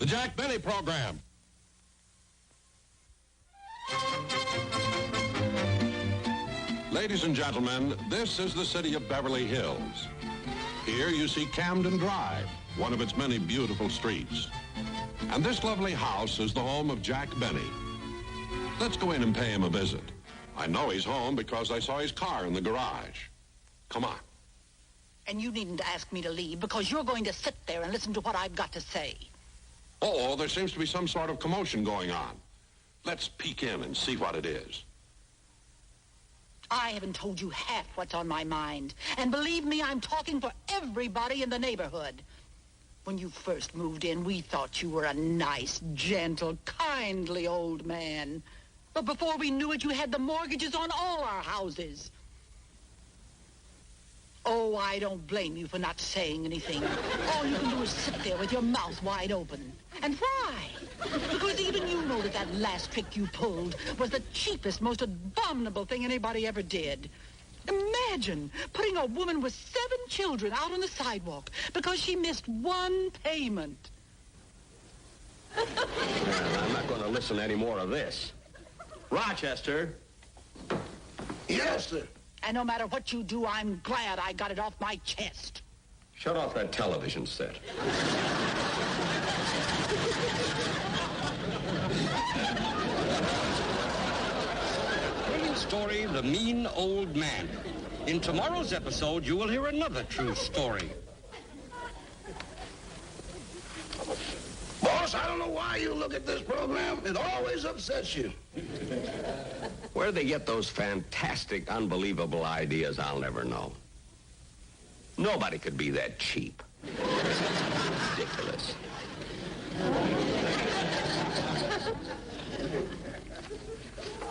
The Jack Benny Program. Ladies and gentlemen, this is the city of Beverly Hills. Here you see Camden Drive, one of its many beautiful streets. And this lovely house is the home of Jack Benny. Let's go in and pay him a visit. I know he's home because I saw his car in the garage. Come on. And you needn't ask me to leave because you're going to sit there and listen to what I've got to say. Oh, there seems to be some sort of commotion going on. Let's peek in and see what it is. I haven't told you half what's on my mind. And believe me, I'm talking for everybody in the neighborhood. When you first moved in, we thought you were a nice, gentle, kindly old man. But before we knew it, you had the mortgages on all our houses. Oh, I don't blame you for not saying anything. All you can do is sit there with your mouth wide open. And why? Because even you know that last trick you pulled was the cheapest, most abominable thing anybody ever did. Imagine putting a woman with 7 children out on the sidewalk because she missed one payment. Well, I'm not going to listen to any more of this. Rochester. Yes, sir. And no matter what you do, I'm glad I got it off my chest. Shut off that television set. Thrilling story, The Mean Old Man. In tomorrow's episode, you will hear another true story. Boss, I don't know why you look at this program. It always upsets you. Where they get those fantastic, unbelievable ideas, I'll never know. Nobody could be that cheap. Ridiculous.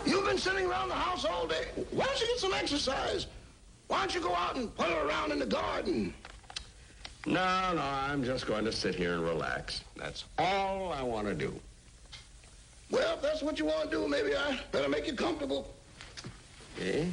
You've been sitting around the house all day. Why don't you get some exercise? Why don't you go out and putter around in the garden? No, I'm just going to sit here and relax. That's all I want to do. Well, if that's what you want to do, maybe I better make you comfortable. Eh?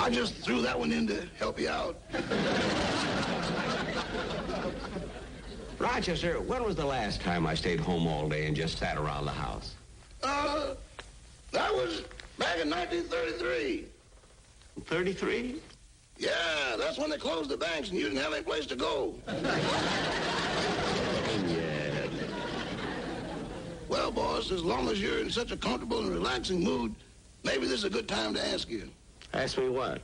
I just threw that one in to help you out. Rochester, when was the last time I stayed home all day and just sat around the house? That was back in 1933. 33? Yeah, that's when they closed the banks and you didn't have any place to go. Yeah. Well, boss, as long as you're in such a comfortable and relaxing mood, maybe this is a good time to ask you. Ask me what?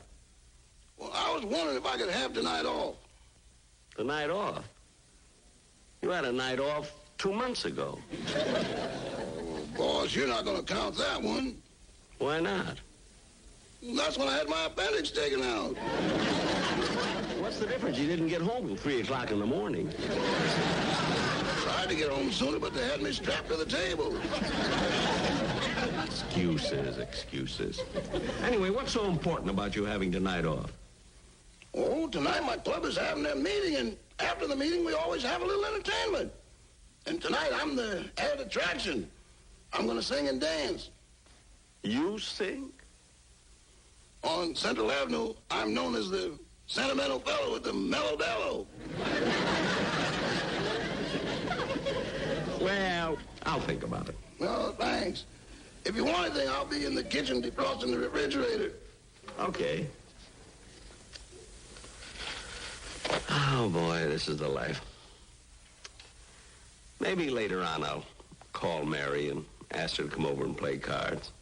Well, I was wondering if I could have tonight off. The night off? You had a night off 2 months ago. Oh, boss, you're not going to count that one. Why not? That's when I had my appendix taken out. What's the difference? You didn't get home till 3 o'clock in the morning. Tried to get home sooner, but they had me strapped to the table. Excuses. Anyway, what's so important about you having tonight off? Oh, tonight my club is having their meeting, and after the meeting, we always have a little entertainment. And tonight, I'm the added attraction. I'm going to sing and dance. You sing? On Central Avenue, I'm known as the sentimental fellow with the mellow bellow. Well, I'll think about it. Oh, thanks. If you want anything, I'll be in the kitchen defrosting the refrigerator. Okay. Oh, boy, this is the life. Maybe later on I'll call Mary and ask her to come over and play cards.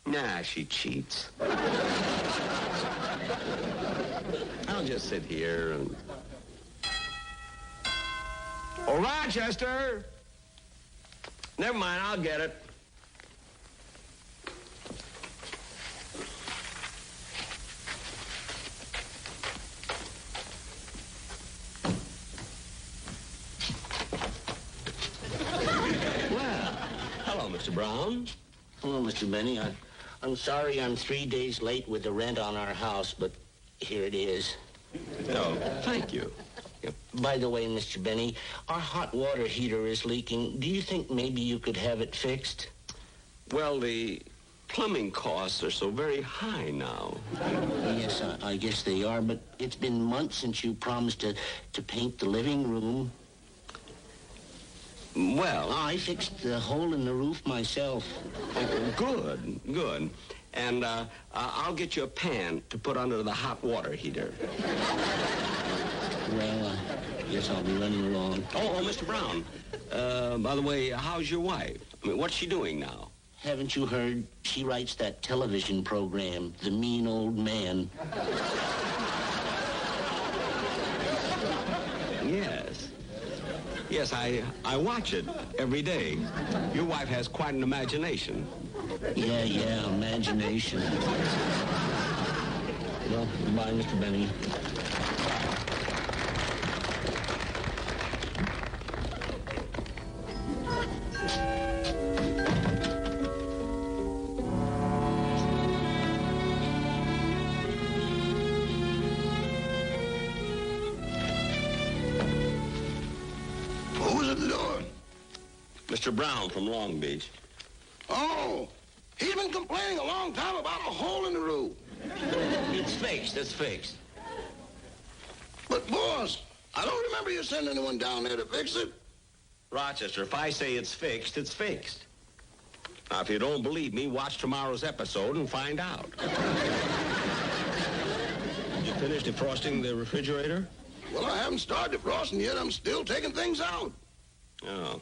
Nah, she cheats. I'll just sit here and... Oh, Rochester! Never mind, I'll get it. Mr. Brown. Hello, Mr. Benny. I'm sorry I'm 3 days late with the rent on our house, but here it is. Oh, thank you. By the way, Mr. Benny, our hot water heater is leaking. Do you think maybe you could have it fixed? Well, the plumbing costs are so very high now. Yes, I guess they are, but it's been months since you promised to paint the living room. Well, I fixed the hole in the roof myself. good, good. And I'll get you a pan to put under the hot water heater. Well, I guess I'll be running along. Oh, Mr. Brown. By the way, how's your wife? I mean, what's she doing now? Haven't you heard? She writes that television program, The Mean Old Man. Yes. Yes, I watch it every day. Your wife has quite an imagination. Yeah, imagination. Well, goodbye, Mr. Benny. Who's at the door? Mr. Brown from Long Beach. Oh, he's been complaining a long time about a hole in the roof. It's fixed. It's fixed. But, boss, I don't remember you sending anyone down there to fix it. Rochester, if I say it's fixed, it's fixed. Now, if you don't believe me, watch tomorrow's episode and find out. Did you finish defrosting the refrigerator? Well, I haven't started defrosting yet. I'm still taking things out. Oh.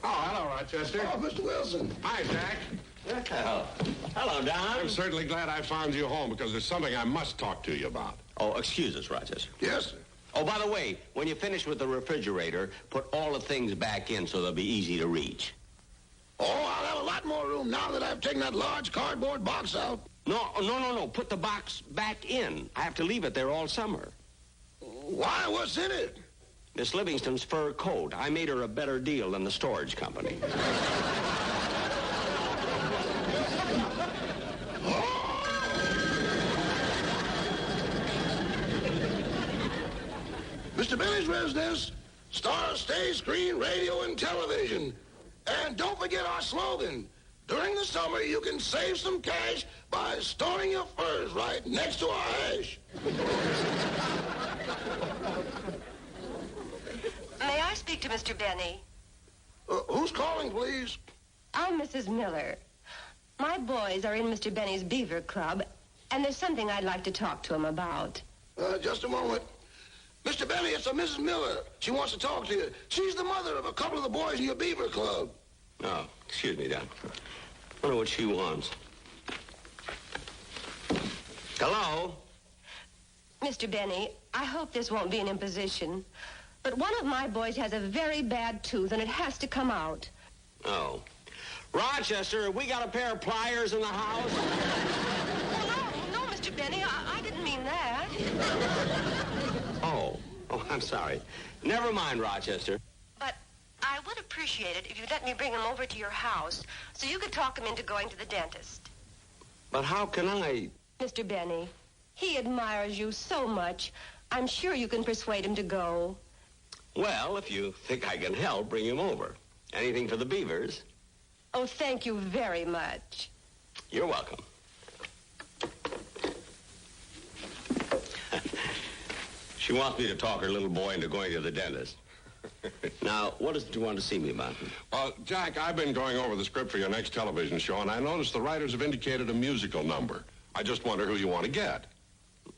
Oh, hello, Rochester. Oh, Mr. Wilson. Hi, Jack. Well, hello, Don. I'm certainly glad I found you home because there's something I must talk to you about. Oh, excuse us, Rochester. Yes, sir. Oh, by the way, when you finish with the refrigerator, put all the things back in so they'll be easy to reach. Oh, I'll have a lot more room now that I've taken that large cardboard box out. No. Put the box back in. I have to leave it there all summer. Why? What's in it? Miss Livingston's fur coat. I made her a better deal than the storage company. Mr. Benny's residence, star, stage, screen, radio, and television. And don't forget our slogan. During the summer, you can save some cash by storing your furs right next to our hash. May I speak to Mr. Benny? Who's calling, please? I'm Mrs. Miller. My boys are in Mr. Benny's Beaver Club, and there's something I'd like to talk to him about. Just a moment. Mr. Benny, it's a Mrs. Miller. She wants to talk to you. She's the mother of a couple of the boys in your Beaver Club. Oh, excuse me, Don. I wonder what she wants. Hello? Mr. Benny, I hope this won't be an imposition, but one of my boys has a very bad tooth, and it has to come out. Oh. Rochester, have we got a pair of pliers in the house? Oh, no, Mr. Benny, I didn't mean that. Oh, I'm sorry. Never mind, Rochester. But I would appreciate it if you'd let me bring him over to your house so you could talk him into going to the dentist. But how can I... Mr. Benny, he admires you so much. I'm sure you can persuade him to go. Well, if you think I can help, bring him over. Anything for the Beavers. Oh, thank you very much. You're welcome. She wants me to talk her little boy into going to the dentist. Now, what is it you want to see me about? Well, Jack, I've been going over the script for your next television show, and I noticed the writers have indicated a musical number. I just wonder who you want to get.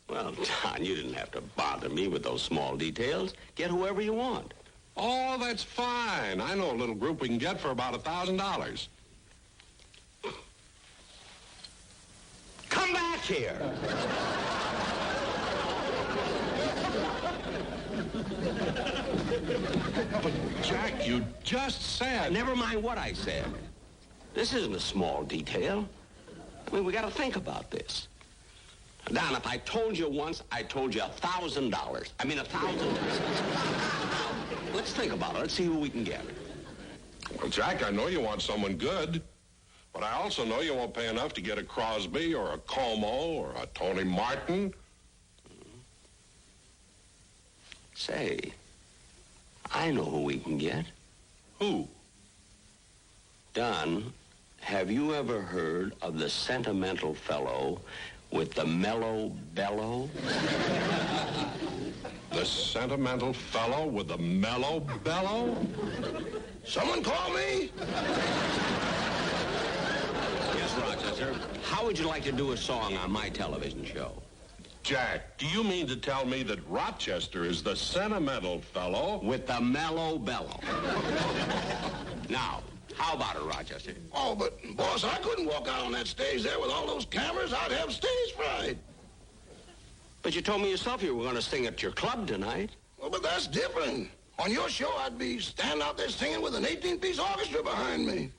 Well, Don, you didn't have to bother me with those small details. Get whoever you want. Oh, that's fine. I know a little group we can get for about $1,000. Come back here. But, Jack, you just said... Never mind what I said. This isn't a small detail. I mean, we got to think about this. Don, if I told you once, I told you $1,000. I mean, $1,000. Let's think about it. Let's see who we can get. Well, Jack, I know you want someone good, but I also know you won't pay enough to get a Crosby or a Como or a Tony Martin. Say, I know who we can get. Who? Don, have you ever heard of the sentimental fellow with the mellow bellow? The sentimental fellow with the mellow bellow? Someone call me? Yes, Rochester. How would you like to do a song on my television show? Jack, do you mean to tell me that Rochester is the sentimental fellow? With the mellow bellow. Now, how about it, Rochester? Oh, but, boss, I couldn't walk out on that stage there with all those cameras. I'd have stage fright. But you told me yourself you were going to sing at your club tonight. Well, but that's different. On your show, I'd be standing out there singing with an 18-piece orchestra behind me.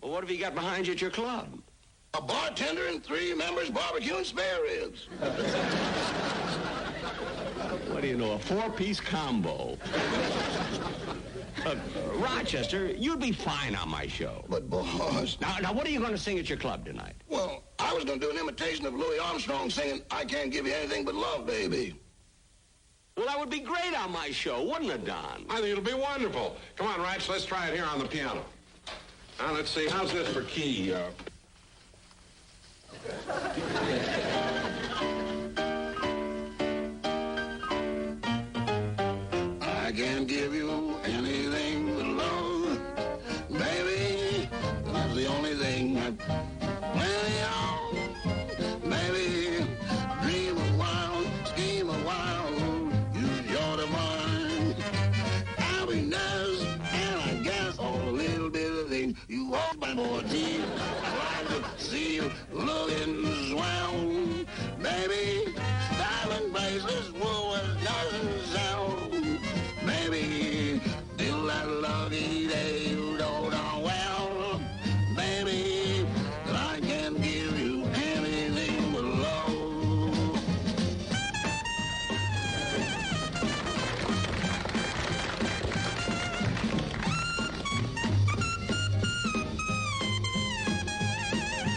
Well, what have you got behind you at your club? A bartender and 3 members barbecuing spare ribs. What do you know, a 4-piece combo. Rochester, you'd be fine on my show. But, boss... Now, what are you going to sing at your club tonight? Well, I was going to do an imitation of Louis Armstrong singing, I Can't Give You Anything But Love, Baby. Well, that would be great on my show, wouldn't it, Don? I think it'll be wonderful. Come on, Rach, let's try it here on the piano. Now, let's see, how's this for key? I can't give you anything but love, baby. That's the only thing I... Well, baby, dream a while, scheme a while, use your divine happiness, and I guess all a little bit of things. You hold my more teeth, I like to see you looking swell, baby. Diamond bracelets, wool doesn't sound. Baby, till that lucky day you don't know well, baby, that I can give you anything but love.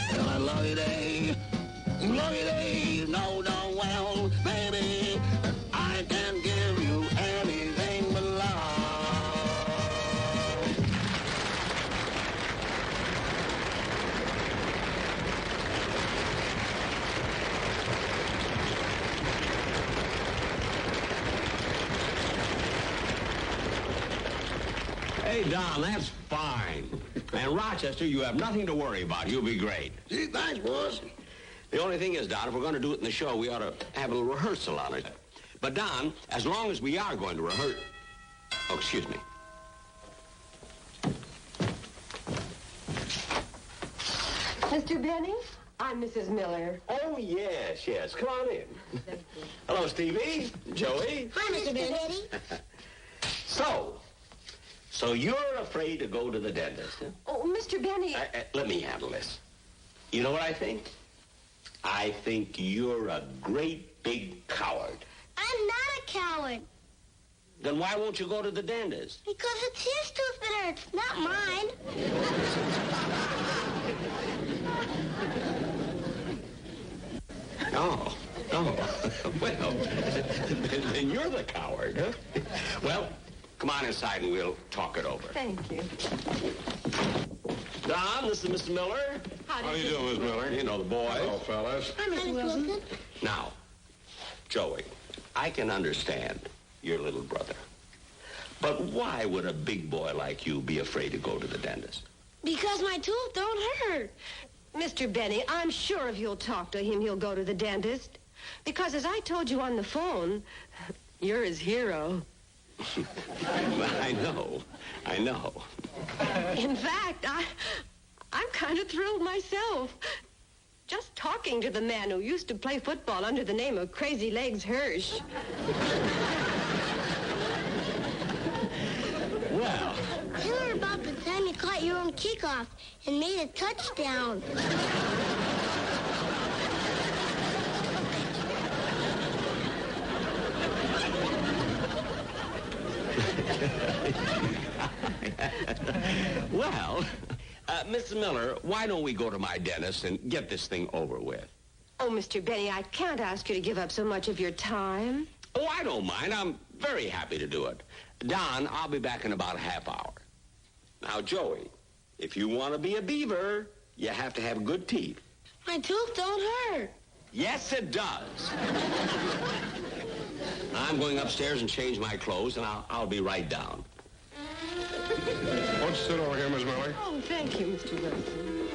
Till that lucky day you know darn well, baby, that I can give you anything but love. Hey, Don, that's fine. And Rochester, you have nothing to worry about. You'll be great. Gee, thanks, boss. The only thing is, Don, if we're going to do it in the show, we ought to have a little rehearsal on it. But, Don, as long as we are going to rehearse... Oh, excuse me. Mr. Benny, I'm Mrs. Miller. Oh, yes, yes. Come on in. Hello, Stevie. Joey. Hi, Mr. Benny. So you're afraid to go to the dentist, huh? Oh, Mr. Benny. Let me handle this. You know what I think? I think you're a great big coward. I'm not a coward. Then why won't you go to the dentist? Because it's his tooth that hurts, not mine. Oh. Well, then you're the coward, huh? Well, come on inside and we'll talk it over. Thank you. Don, this is Mr. Miller. How do you do, Miss Miller? You know the boys. Hello, fellas. Hi, Miss Wilson. Now, Joey, I can understand your little brother. But why would a big boy like you be afraid to go to the dentist? Because my tooth don't hurt. Mr. Benny, I'm sure if you'll talk to him, he'll go to the dentist. Because as I told you on the phone, you're his hero. I know. In fact, I'm kind of thrilled myself. Just talking to the man who used to play football under the name of Crazy Legs Hirsch. Well. Tell her about the time you caught your own kickoff and made a touchdown. Well, Mrs. Miller, why don't we go to my dentist and get this thing over with? Oh, Mr. Benny, I can't ask you to give up so much of your time. Oh, I don't mind. I'm very happy to do it. Don, I'll be back in about a half hour. Now, Joey, if you want to be a beaver, you have to have good teeth. My tooth don't hurt. Yes, it does. I'm going upstairs and change my clothes, and I'll be right down. What's sit over here, Miss Miller? Oh, thank you, Mr. Wilson.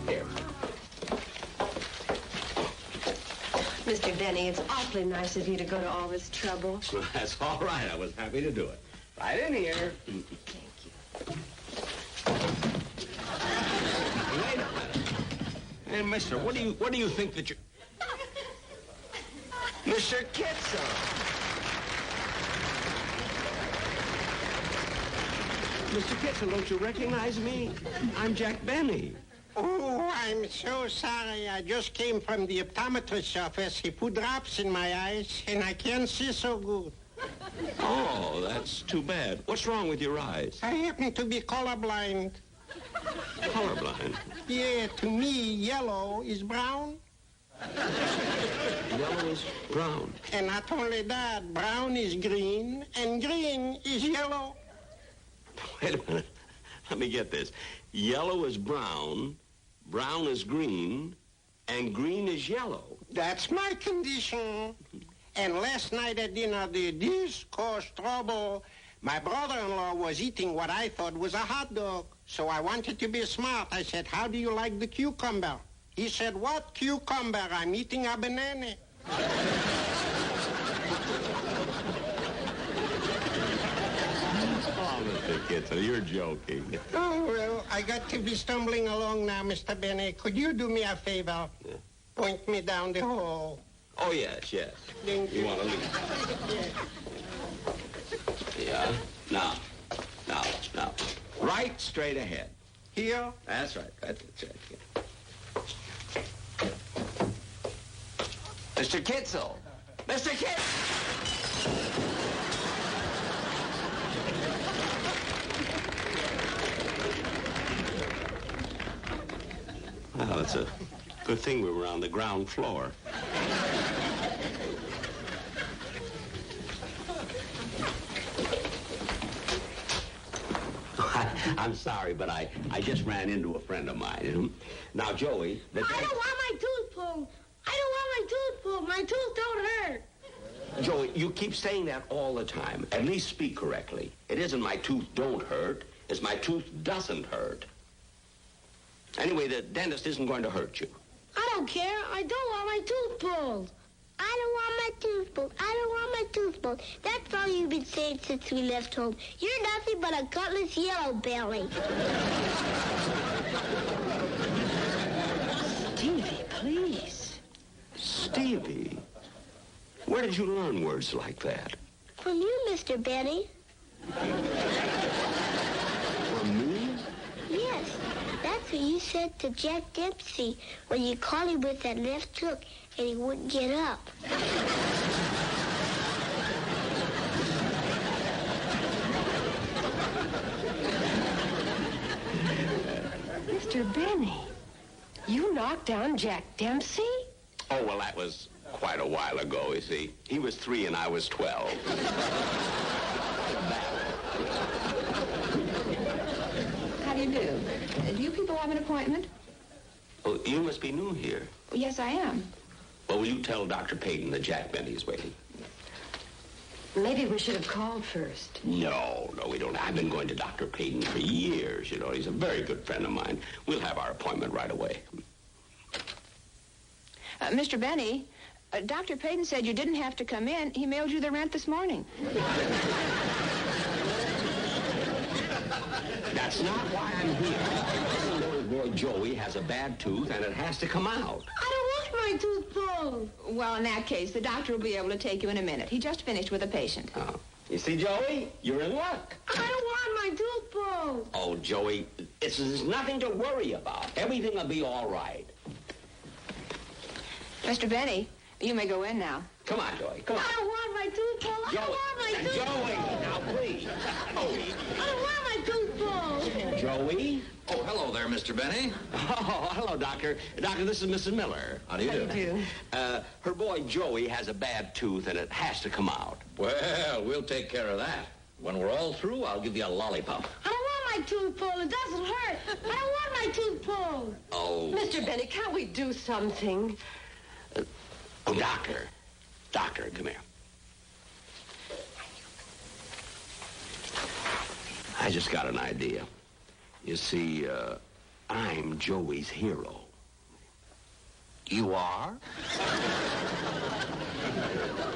Here. Mr. Benny, it's awfully nice of you to go to all this trouble. Well, that's all right. I was happy to do it. Right in here. Thank you. Wait a minute. Hey, mister, what do you think that you... Mr. Kitzel. Mr. Kitzel, don't you recognize me? I'm Jack Benny. Oh, I'm so sorry. I just came from the optometrist's office. He put drops in my eyes, and I can't see so good. Oh, that's too bad. What's wrong with your eyes? I happen to be colorblind. Colorblind? Yeah, to me, yellow is brown. Yellow is brown. And not only that, brown is green, and green is yellow. Wait a minute. Let me get this. Yellow is brown, brown is green, and green is yellow. That's my condition. And last night at dinner, this caused trouble. My brother-in-law was eating what I thought was a hot dog. So I wanted to be smart. I said, how do you like the cucumber? He said, what cucumber? I'm eating a banana. Oh, Mr. Kitzel, you're joking. Oh, well, I got to be stumbling along now, Mr. Benny. Could you do me a favor? Yeah. Point me down the hall. Oh, yes, yes. Thank you. You want to leave? Yeah. Now. Right straight ahead. Here? That's right. That's right. Yeah. Mr. Kitzel! Mr. Kitzel! Well, it's a good thing we were on the ground floor. I'm sorry, but I just ran into a friend of mine. You know? Now, Joey... I don't want my tooth pulled. I don't want my tooth pulled. My tooth don't hurt. Joey, you keep saying that all the time. At least speak correctly. It isn't my tooth don't hurt. It's my tooth doesn't hurt. Anyway, the dentist isn't going to hurt you. I don't care. I don't want my tooth pulled. I don't want my tooth pulled. I don't want my tooth pulled. That's all you've been saying since we left home. You're nothing but a gutless yellow belly. Stevie, please. Stevie? Where did you learn words like that? From you, Mr. Benny. From me? Yes. That's what you said to Jack Dempsey when you caught him with that left hook and he wouldn't get up. Mr. Benny, you knocked down Jack Dempsey? Oh, well, that was quite a while ago, you see. He was 3 and I was 12. How do you do? Do you people have an appointment? Oh, you must be new here. Yes, I am. Well, will you tell Dr. Payton that Jack Benny's waiting? Maybe we should have called first. No, we don't. I've been going to Dr. Payton for years, you know. He's a very good friend of mine. We'll have our appointment right away. Mr. Benny, Dr. Payton said you didn't have to come in. He mailed you the rent this morning. That's not why I'm here. Little boy Joey has a bad tooth, and it has to come out. I don't want my tooth pulled. Well, in that case, the doctor will be able to take you in a minute. He just finished with a patient. Oh. You see, Joey? You're in luck. I don't want my tooth pulled. Oh, Joey, there's nothing to worry about. Everything will be all right. Mr. Benny, you may go in now. Come on, Joey. Come on. I don't want my tooth pulled. I don't want my tooth pulled. Joey, now please. Joey. I don't want my tooth pulled. Joey? Oh, hello there, Mr. Benny. Oh, hello, Doctor. Doctor, this is Mrs. Miller. How do you do? How do you do? Her boy Joey has a bad tooth and it has to come out. Well, we'll take care of that. When we're all through, I'll give you a lollipop. I don't want my tooth pulled. It doesn't hurt. I don't want my tooth pulled. Oh. Mr. Benny, can't we do something? Oh, Doctor. Doctor, come here. I just got an idea. You see, I'm Joey's hero. You are?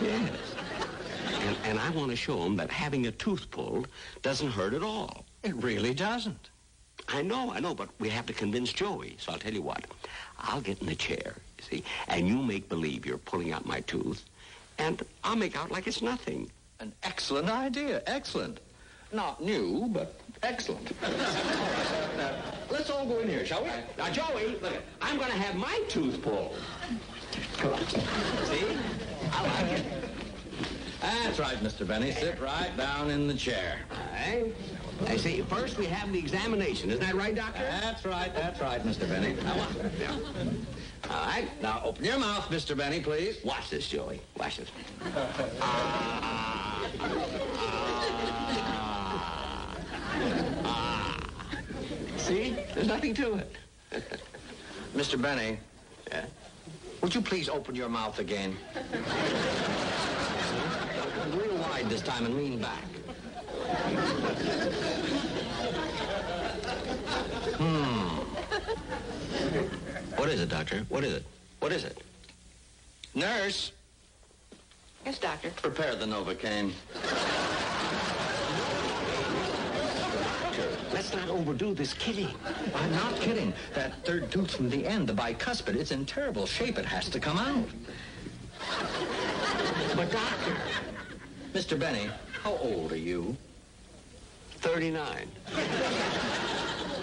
Yes. And I want to show him that having a tooth pulled doesn't hurt at all. It really doesn't. I know, but we have to convince Joey. So I'll tell you what. I'll get in the chair, you see, and you make believe you're pulling out my tooth, and I'll make out like it's nothing. An excellent idea. Excellent. Not new, but excellent. All right, now, let's all go in here, shall we? Now, Joey, look, I'm going to have my tooth pulled. Come on. See? I like it. That's right, Mr. Benny. Sit right down in the chair. All right. I see. First, we have the examination. Isn't that right, Doctor? That's right, Mr. Benny. Now, yeah. All right. Now, open your mouth, Mr. Benny, please. Watch this, Joey. Watch this. See? There's nothing to it. Mr. Benny, Yeah? would you please open your mouth again? Real wide this time and lean back. What is it, Doctor? What is it? What is it? Nurse, Yes, Doctor. prepare the Novocaine. Let's not overdo this kidding. I'm not kidding. That third tooth from the end, the bicuspid, it's in terrible shape. It has to come out. But, Doctor, Mr. Benny, how old are you? 39.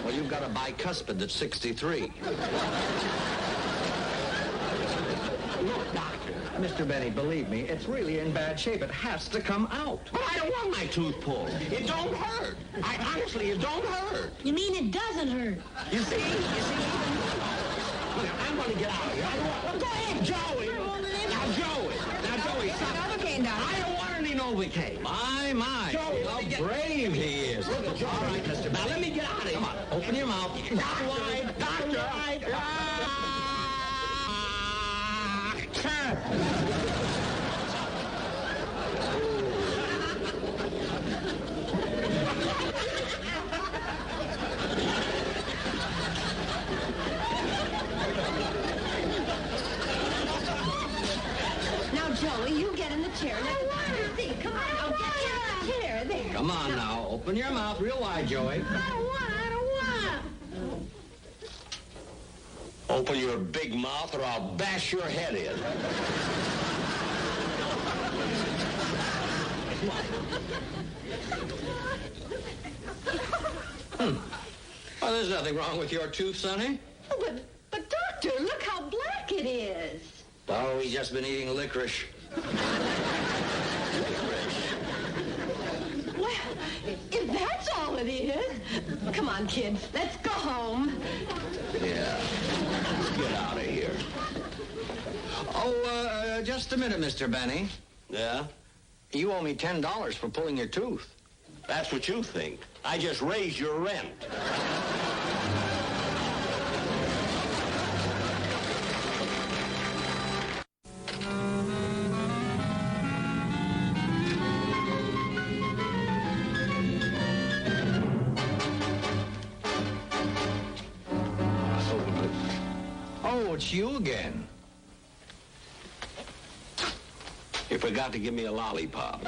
Well, you've got a bicuspid that's 63. Look, Doctor. Mr. Benny, believe me, it's really in bad shape. It has to come out. But I don't want my tooth pulled. It don't hurt. Honestly, it don't hurt. You mean it doesn't hurt? You see? Look, I'm going to get out of here. Well, go ahead, Joey. Now, Joey, stop. Novocaine, Doctor. I don't want any Novocaine. My. Joey, How let me get- brave he is. Look at Joey. All right, Mr. Now, Benny. let me get out of here. Come on, open your mouth. Doctor. Now, Joey, you get in the chair. Let the doctor see. Come on, I'll get you in the chair. There. Come on now, open your mouth real wide, Joey. I don't want. Open your big mouth or I'll bash your head in. Well, there's nothing wrong with your tooth, Sonny. Oh, but doctor, look how black it is. Oh, he's just been eating licorice. Well, if that's all it is, come on, kids, let's go home. Yeah. Get out of here. Oh, just a minute, Mr. Benny. Yeah? You owe me $10 for pulling your tooth. That's what you think. I just raised your rent. Oh, it's you again. You forgot to give me a lollipop.